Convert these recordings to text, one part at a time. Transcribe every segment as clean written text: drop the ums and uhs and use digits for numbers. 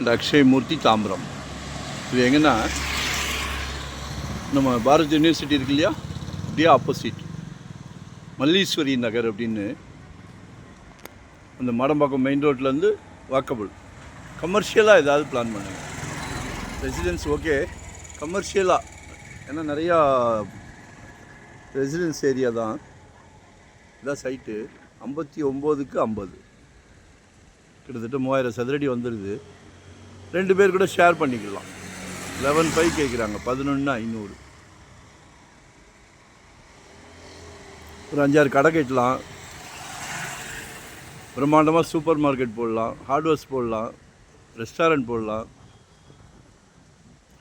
And அக்ஷயமூர்த்தி Tambaram. இது எங்கன்னா நம்ம பாரத் யூனிவர்சிட்டி இருக்கு இல்லையா, அப்படியே ஆப்போசிட் மல்லீஸ்வரி நகர் அப்படின்னு அந்த மாடம்பாக்கம் மெயின் ரோட்லேருந்து வாக்கபிள். கமர்ஷியலாக ஏதாவது பிளான் பண்ணுங்கள். ரெசிடென்ஸ் ஓகே, கமர்ஷியலாக ஏன்னா நிறையா ரெசிடென்ஸ் ஏரியா தான். இதான் சைட்டு 59க்கு 50, கிட்டத்தட்ட 3000 சதுரடி வந்துடுது. 2 பேர் கூட ஷேர் பண்ணிக்கலாம். 11,500 கேட்குறாங்க, 11,500. ஒரு 5-6 கடை கட்டலாம். பிரம்மாண்டமாக சூப்பர் மார்க்கெட் போடலாம், ஹார்ட்வேர்ஸ் போடலாம், ரெஸ்டாரண்ட் போடலாம்.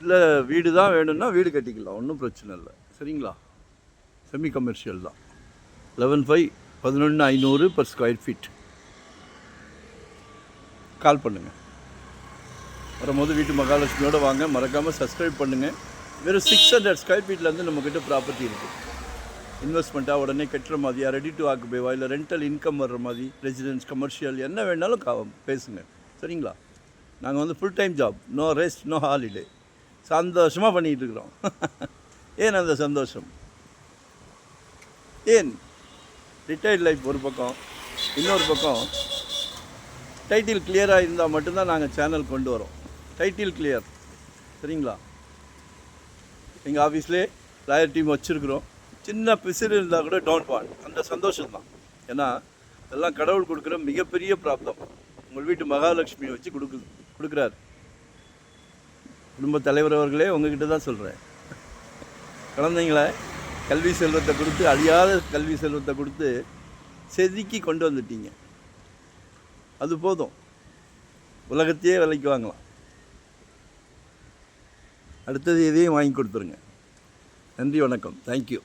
இல்லை வீடு தான் வேணும்னா வீடு கட்டிக்கலாம், ஒன்றும் பிரச்சனை இல்லை. சரிங்களா? செமி கமர்ஷியல் தான். 11,500 11,500 per ஸ்கொயர் ஃபீட். கால் பண்ணுங்கள். வரும்போது வீட்டு மகாலட்சுமியோடு வாங்க. மறக்காமல் சப்ஸ்கிரைப் பண்ணுங்கள். வெறும் 600 ஸ்கொயர் ஃபீட்லேருந்து நம்மக்கிட்ட ப்ராப்பர்ட்டி இருக்குது. இன்வெஸ்ட்மெண்ட்டாக உடனே கட்டுற மாதிரியா, ரெடி டு ஆக்குபேவா, இல்லை ரெண்டல் இன்கம் வர்ற மாதிரி, ரெசிடென்ஸ், கமர்ஷியல் என்ன வேணாலும் பேசுங்க. சரிங்களா? நாங்கள் வந்து full time job, no rest, no holiday. சந்தோஷமாக பண்ணிகிட்டு இருக்கிறோம். ஏன் அந்த சந்தோஷம்? ஏன் ரிட்டையர்ட் லைஃப் ஒரு பக்கம், இன்னொரு பக்கம் டைட்டில் கிளியராக இருந்தால் மட்டும்தான் நாங்கள் சேனல் கொண்டு வரோம். Title clear. சரிங்களா? எங்கள் ஆஃபீஸ்லேயே லாயர் டீம் வச்சுருக்குறோம். சின்ன பிசிறு இருந்தால் கூட டோன்ட் வாண்ட், அந்த சந்தோஷம்தான். ஏன்னா இதெல்லாம் கடவுள் கொடுக்குற மிகப்பெரிய பிராப்தம். உங்கள் வீட்டு மகாலட்சுமியை வச்சு கொடுக்குறாரு. குடும்ப தலைவர் அவர்களே, உங்ககிட்ட தான் சொல்கிறேன். குழந்தைங்கள கல்வி செல்வத்தை கொடுத்து, அழியாத கல்வி செல்வத்தை கொடுத்து செதுக்கி கொண்டு வந்துட்டீங்க. அது போதும், உலகத்தையே விலைக்கு வாங்கலாம். அடுத்தது இதையும் வாங்கி கொடுத்துருங்க. நன்றி, வணக்கம், தேங்க்யூ.